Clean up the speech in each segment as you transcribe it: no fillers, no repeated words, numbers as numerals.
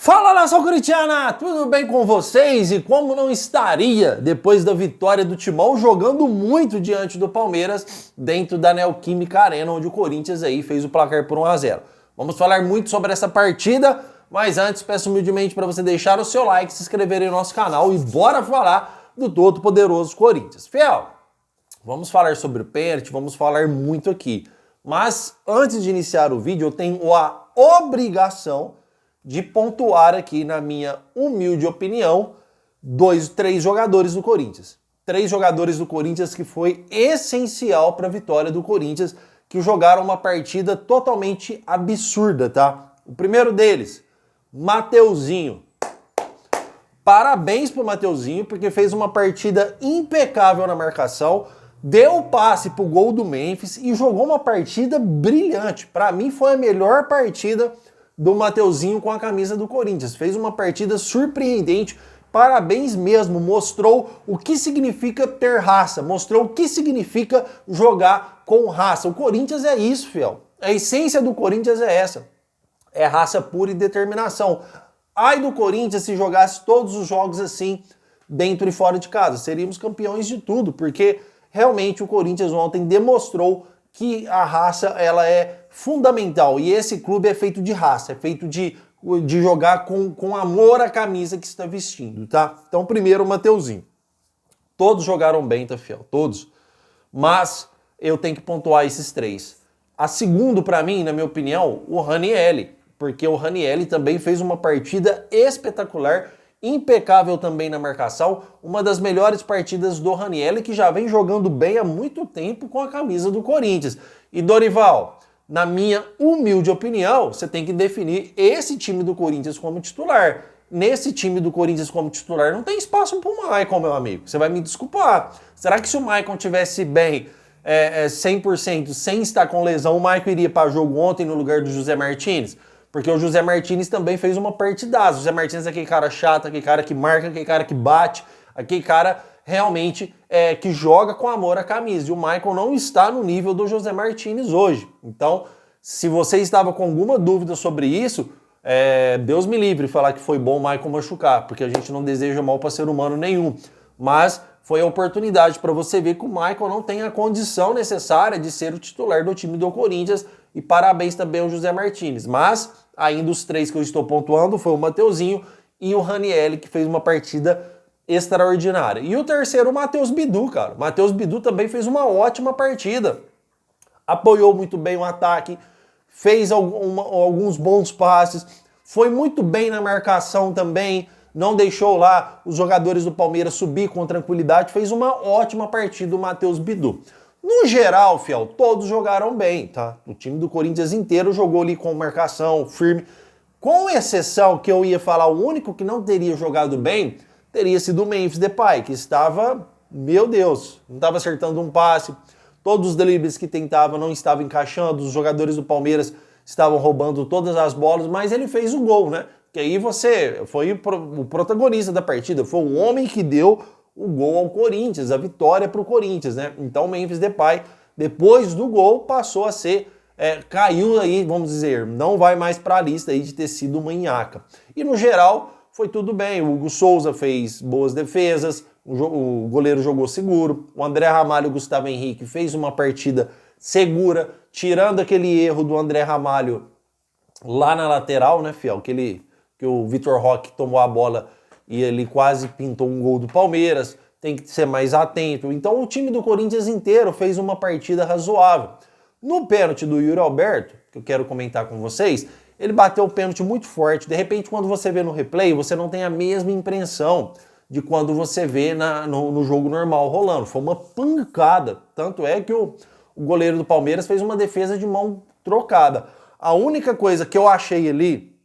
Fala, nação corintiana! Tudo bem com vocês? E como não estaria depois da vitória do Timão jogando muito diante do Palmeiras dentro da Neoquímica Arena, onde o Corinthians aí fez o placar por 1-0. Vamos falar muito sobre essa partida, mas antes peço humildemente para você deixar o seu like, se inscrever no nosso canal e bora falar do todo poderoso Corinthians. Fiel, vamos falar sobre o pênalti, vamos falar muito aqui. Mas antes de iniciar o vídeo, eu tenho a obrigação de pontuar aqui, na minha humilde opinião, três jogadores do Corinthians. Três jogadores do Corinthians que foi essencial para a vitória do Corinthians, que jogaram uma partida totalmente absurda, tá? O primeiro deles, Mateuzinho. Parabéns pro Mateuzinho, porque fez uma partida impecável na marcação, deu o passe pro gol do Memphis e jogou uma partida brilhante. Para mim foi a melhor partida do Mateuzinho com a camisa do Corinthians. Fez uma partida surpreendente, parabéns mesmo, mostrou o que significa ter raça, mostrou o que significa jogar com raça. O Corinthians é isso, fiel. A essência do Corinthians é essa. É raça pura e determinação. Ai do Corinthians se jogasse todos os jogos assim, dentro e fora de casa. Seríamos campeões de tudo, porque realmente o Corinthians ontem demonstrou que a raça ela é fundamental, e esse clube é feito de raça, é feito de jogar com amor à camisa que está vestindo, tá? Então, primeiro o Mateuzinho. Todos jogaram bem, tá, fiel? Todos. Mas eu tenho que pontuar esses três. A segundo, para mim, na minha opinião, o Ranielli, porque o Ranielli também fez uma partida espetacular, impecável também na marcação, uma das melhores partidas do Ranielli, que já vem jogando bem há muito tempo com a camisa do Corinthians. E Dorival, na minha humilde opinião, você tem que definir esse time do Corinthians como titular. Nesse time do Corinthians como titular não tem espaço para o Maicon, meu amigo. Você vai me desculpar. Será que se o Maicon tivesse bem 100%, sem estar com lesão, o Maicon iria para jogo ontem no lugar do José Martins? Porque o José Martins também fez uma partidaça. O José Martins é aquele cara chato, aquele cara que marca, aquele cara que bate, aquele cara realmente que joga com amor à camisa. E o Maicon não está no nível do José Martins hoje. Então, se você estava com alguma dúvida sobre isso, Deus me livre falar que foi bom o Maicon machucar, porque a gente não deseja mal para ser humano nenhum. Mas foi a oportunidade para você ver que o Maicon não tem a condição necessária de ser o titular do time do Corinthians. E parabéns também ao José Martins. Mas ainda os três que eu estou pontuando foi o Mateuzinho e o Ranielli, que fez uma partida extraordinária. E o terceiro, o Matheus Bidu, cara. O Matheus Bidu também fez uma ótima partida. Apoiou muito bem o ataque, fez alguns bons passes, foi muito bem na marcação também, não deixou lá os jogadores do Palmeiras subir com tranquilidade, fez uma ótima partida o Matheus Bidu. No geral, fiel, todos jogaram bem, tá? O time do Corinthians inteiro jogou ali com marcação firme, com exceção que eu ia falar, o único que não teria jogado bem teria sido o Memphis Depay, que estava, meu Deus, não estava acertando um passe, todos os dribles que tentava não estavam encaixando, os jogadores do Palmeiras estavam roubando todas as bolas, mas ele fez o gol, né? Que aí você foi o protagonista da partida, foi o homem que deu o gol ao Corinthians, a vitória para o Corinthians, né? Então o Memphis Depay, depois do gol, passou a ser, caiu aí, vamos dizer, não vai mais para a lista aí de ter sido uma nhaca. E no geral, foi tudo bem, o Hugo Souza fez boas defesas, o goleiro jogou seguro, o André Ramalho e o Gustavo Henrique fez uma partida segura, tirando aquele erro do André Ramalho lá na lateral, né, fiel, que o Vitor Roque tomou a bola e ele quase pintou um gol do Palmeiras, tem que ser mais atento. Então o time do Corinthians inteiro fez uma partida razoável. No pênalti do Yuri Alberto, que eu quero comentar com vocês, ele bateu o pênalti muito forte. De repente, quando você vê no replay, você não tem a mesma impressão de quando você vê no jogo normal rolando. Foi uma pancada. Tanto é que o goleiro do Palmeiras fez uma defesa de mão trocada. A única coisa que eu achei ali,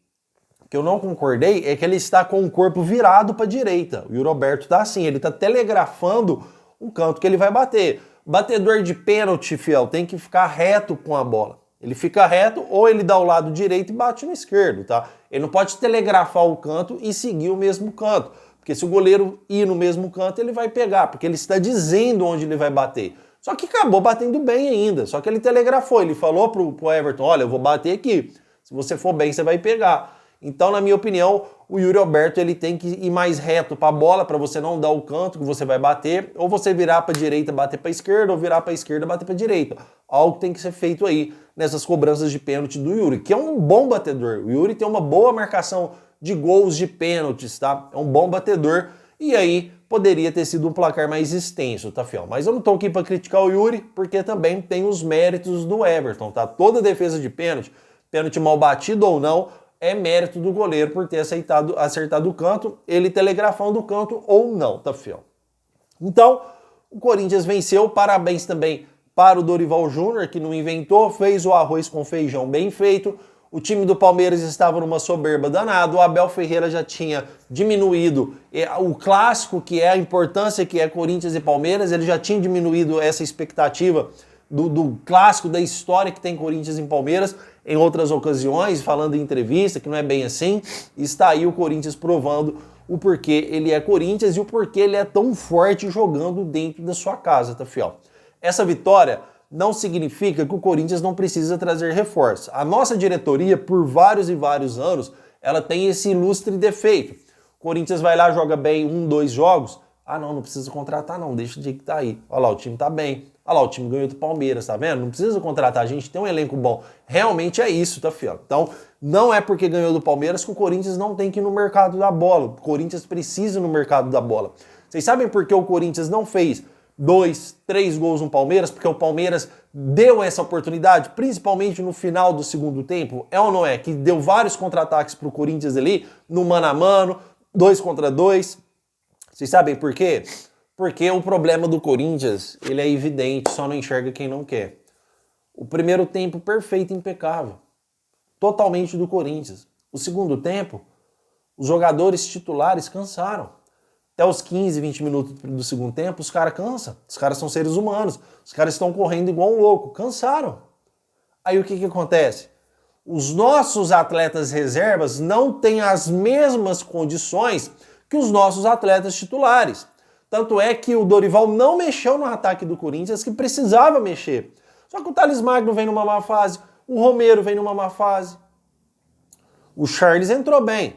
que eu não concordei, é que ele está com o corpo virado para a direita. O Yuri Alberto está assim, ele está telegrafando o canto que ele vai bater. Batedor de pênalti, fiel, tem que ficar reto com a bola. Ele fica reto ou ele dá o lado direito e bate no esquerdo, tá? Ele não pode telegrafar o canto e seguir o mesmo canto. Porque se o goleiro ir no mesmo canto, ele vai pegar, porque ele está dizendo onde ele vai bater. Só que acabou batendo bem ainda. Só que ele telegrafou, ele falou pro Everton, olha, eu vou bater aqui. Se você for bem, você vai pegar. Então, na minha opinião, o Yuri Alberto ele tem que ir mais reto para a bola, para você não dar o canto que você vai bater, ou você virar para a direita, bater para a esquerda, ou virar para a esquerda, bater para a direita. Algo que tem que ser feito aí nessas cobranças de pênalti do Yuri, que é um bom batedor. O Yuri tem uma boa marcação de gols de pênaltis, tá? É um bom batedor, e aí poderia ter sido um placar mais extenso, tá, fiel? Mas eu não tô aqui para criticar o Yuri, porque também tem os méritos do Everton, tá? Toda defesa de pênalti, pênalti mal batido ou não, é mérito do goleiro por ter acertado o canto, ele telegrafando o canto ou não, tá, fiel? Então, o Corinthians venceu, parabéns também para o Dorival Júnior, que não inventou, fez o arroz com feijão bem feito. O time do Palmeiras estava numa soberba danada, o Abel Ferreira já tinha diminuído o clássico, que é a importância que é Corinthians e Palmeiras, ele já tinha diminuído essa expectativa do clássico da história que tem Corinthians e Palmeiras em outras ocasiões, falando em entrevista, que não é bem assim. Está aí o Corinthians provando o porquê ele é Corinthians e o porquê ele é tão forte jogando dentro da sua casa, tá, fiel? Essa vitória não significa que o Corinthians não precisa trazer reforços. A nossa diretoria, por vários e vários anos, ela tem esse ilustre defeito. O Corinthians vai lá, joga bem 1, 2 jogos. Ah, não precisa contratar não, deixa o jeito que tá aí. Olha lá, o time tá bem. Olha lá, o time ganhou do Palmeiras, tá vendo? Não precisa contratar, a gente tem um elenco bom. Realmente é isso, tá, fiel? Então, não é porque ganhou do Palmeiras que o Corinthians não tem que ir no mercado da bola. O Corinthians precisa ir no mercado da bola. Vocês sabem por que o Corinthians não fez 2, 3 gols no Palmeiras? Porque o Palmeiras deu essa oportunidade, principalmente no final do segundo tempo, é ou não é? Que deu vários contra-ataques pro Corinthians ali, no mano a mano, 2 contra 2. Vocês sabem por quê? Porque o problema do Corinthians, ele é evidente, só não enxerga quem não quer. O primeiro tempo perfeito, impecável. Totalmente do Corinthians. O segundo tempo, os jogadores titulares cansaram. Até os 15, 20 minutos do segundo tempo, os caras cansam. Os caras são seres humanos. Os caras estão correndo igual um louco. Cansaram. Aí o que acontece? Os nossos atletas reservas não têm as mesmas condições que os nossos atletas titulares. Tanto é que o Dorival não mexeu no ataque do Corinthians, que precisava mexer. Só que o Thales Magno vem numa má fase, o Romero vem numa má fase. O Charles entrou bem.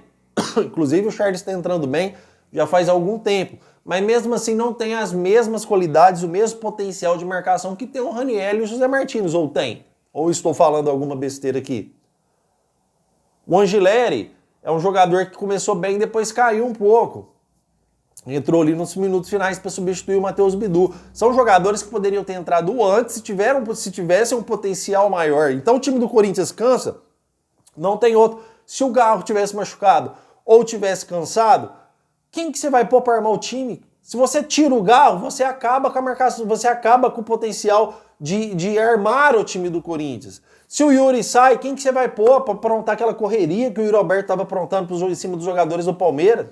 Inclusive o Charles está entrando bem já faz algum tempo. Mas mesmo assim não tem as mesmas qualidades, o mesmo potencial de marcação que tem o Raniel e o José Martins. Ou tem? Ou estou falando alguma besteira aqui? O Angileri é um jogador que começou bem e depois caiu um pouco. Entrou ali nos minutos finais para substituir o Matheus Bidu. São jogadores que poderiam ter entrado antes se tivessem um potencial maior. Então o time do Corinthians cansa, não tem outro. Se o Garro tivesse machucado ou tivesse cansado, quem que você vai pôr para armar o time? Se você tira o Garro, você acaba com a marcação, você acaba com o potencial de armar o time do Corinthians. Se o Yuri sai, quem que você vai pôr para aprontar aquela correria que o Yuri Alberto estava aprontando em cima dos jogadores do Palmeiras?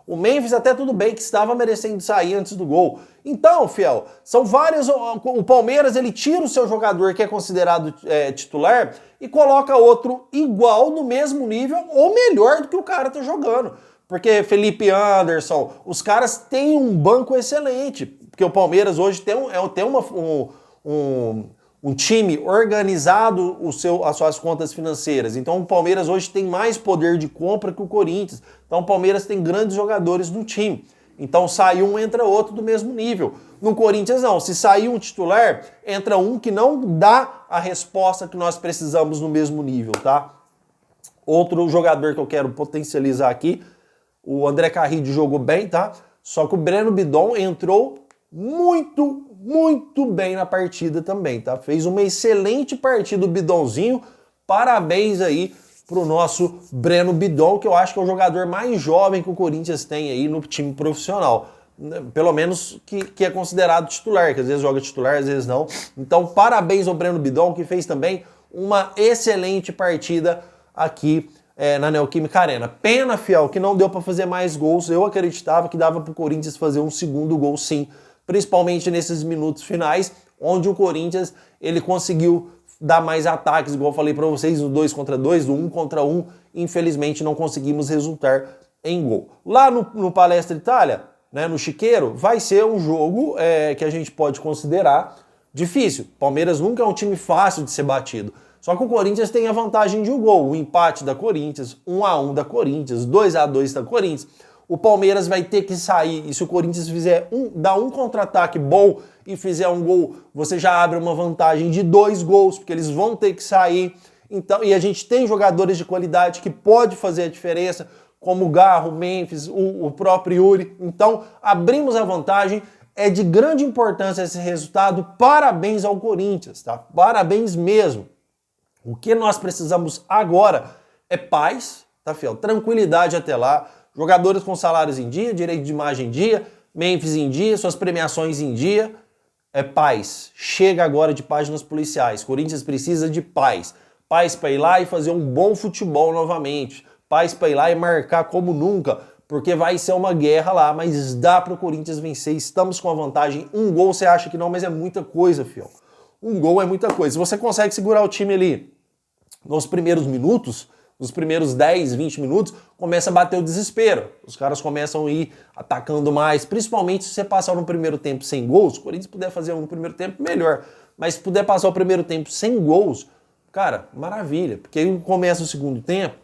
O Memphis até tudo bem que estava merecendo sair antes do gol. Então, fiel, são vários... O Palmeiras, ele tira o seu jogador que é considerado titular e coloca outro igual, no mesmo nível ou melhor do que o cara tá jogando. Porque Felipe Anderson, os caras têm um banco excelente. Porque o Palmeiras hoje tem um time organizado as suas contas financeiras. Então o Palmeiras hoje tem mais poder de compra que o Corinthians. Então o Palmeiras tem grandes jogadores no time. Então sai um, entra outro do mesmo nível. No Corinthians não. Se sair um titular, entra um que não dá a resposta que nós precisamos no mesmo nível, tá? Outro jogador que eu quero potencializar aqui, o André Carrillo jogou bem, tá? Só que o Breno Bidon entrou muito bem na partida também, tá? Fez uma excelente partida o Bidonzinho. Parabéns aí pro nosso Breno Bidon, que eu acho que é o jogador mais jovem que o Corinthians tem aí no time profissional. Pelo menos que é considerado titular, que às vezes joga titular, às vezes não. Então, parabéns ao Breno Bidon, que fez também uma excelente partida aqui na Neoquímica Arena. Pena, fiel, que não deu para fazer mais gols. Eu acreditava que dava pro Corinthians fazer um segundo gol, sim. Principalmente nesses minutos finais, onde o Corinthians ele conseguiu dar mais ataques, igual eu falei para vocês, no 2 contra 2, no 1 contra 1, infelizmente não conseguimos resultar em gol. Lá no Palestra Itália, né, no Chiqueiro, vai ser um jogo que a gente pode considerar difícil. Palmeiras nunca é um time fácil de ser batido. Só que o Corinthians tem a vantagem de um gol, o empate da Corinthians, 1-1 da Corinthians, 2-2 da Corinthians. O Palmeiras vai ter que sair, e se o Corinthians fizer dar um contra-ataque bom e fizer um gol, você já abre uma vantagem de 2 gols, porque eles vão ter que sair. Então, e a gente tem jogadores de qualidade que pode fazer a diferença, como o Garro, o Memphis, o próprio Yuri. Então, abrimos a vantagem. É de grande importância esse resultado. Parabéns ao Corinthians, tá? Parabéns mesmo. O que nós precisamos agora é paz, tá, fiel? Tranquilidade até lá. Jogadores com salários em dia, direito de imagem em dia, Memphis em dia, suas premiações em dia. É paz. Chega agora de páginas policiais. Corinthians precisa de paz. Paz para ir lá e fazer um bom futebol novamente. Paz para ir lá e marcar como nunca, porque vai ser uma guerra lá, mas dá para o Corinthians vencer. Estamos com a vantagem. Um gol você acha que não, mas é muita coisa, fiel. Um gol é muita coisa. Se você consegue segurar o time ali nos primeiros minutos, nos primeiros 10, 20 minutos, começa a bater o desespero. Os caras começam a ir atacando mais, principalmente se você passar no primeiro tempo sem gols. Se o Corinthians puder fazer um no primeiro tempo, melhor. Mas se puder passar o primeiro tempo sem gols, cara, maravilha. Porque aí começa o segundo tempo,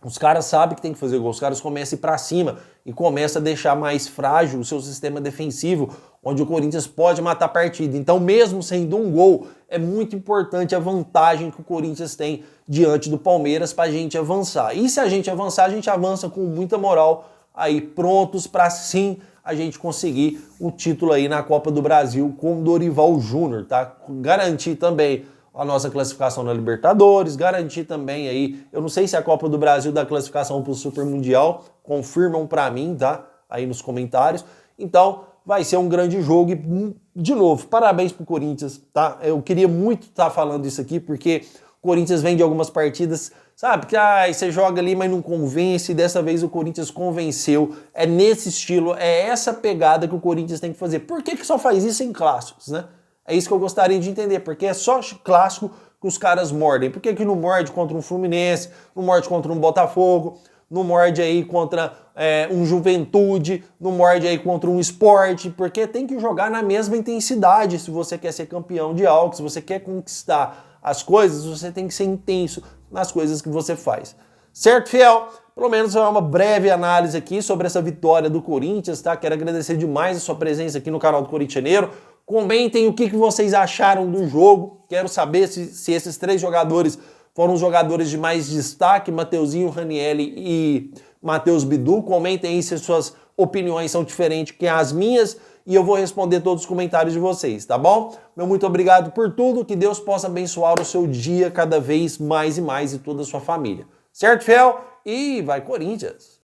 os caras sabem que tem que fazer gol, os caras começam a ir pra cima e começam a deixar mais frágil o seu sistema defensivo, onde o Corinthians pode matar a partida. Então, mesmo sendo um gol, é muito importante a vantagem que o Corinthians tem diante do Palmeiras pra gente avançar. E se a gente avançar, a gente avança com muita moral, aí prontos pra sim a gente conseguir o título aí na Copa do Brasil com o Dorival Júnior, tá? Garantir também a nossa classificação na Libertadores, garantir também aí, eu não sei se a Copa do Brasil dá classificação para o Super Mundial, confirmam para mim, tá? Aí nos comentários. Então, vai ser um grande jogo e, de novo, parabéns pro Corinthians, tá? Eu queria muito estar falando isso aqui, porque o Corinthians vem de algumas partidas, sabe? Que você joga ali, mas não convence, e dessa vez o Corinthians convenceu. É nesse estilo, é essa pegada que o Corinthians tem que fazer. Por que só faz isso em clássicos, né? É isso que eu gostaria de entender, porque é só clássico que os caras mordem. Por que não morde contra um Fluminense, não morde contra um Botafogo, não morde aí contra um Juventude, não morde aí contra um Sport? Porque tem que jogar na mesma intensidade se você quer ser campeão de algo, se você quer conquistar as coisas, você tem que ser intenso nas coisas que você faz. Certo, fiel? Pelo menos é uma breve análise aqui sobre essa vitória do Corinthians, tá? Quero agradecer demais a sua presença aqui no canal do Corintianeiro. Comentem o que vocês acharam do jogo. Quero saber se esses 3 jogadores foram os jogadores de mais destaque, Mateuzinho, Ranielli e Matheus Bidu. Comentem aí se suas opiniões são diferentes que as minhas e eu vou responder todos os comentários de vocês, tá bom? Meu muito obrigado por tudo, que Deus possa abençoar o seu dia cada vez mais e mais e toda a sua família. Certo, fiel? E vai Corinthians!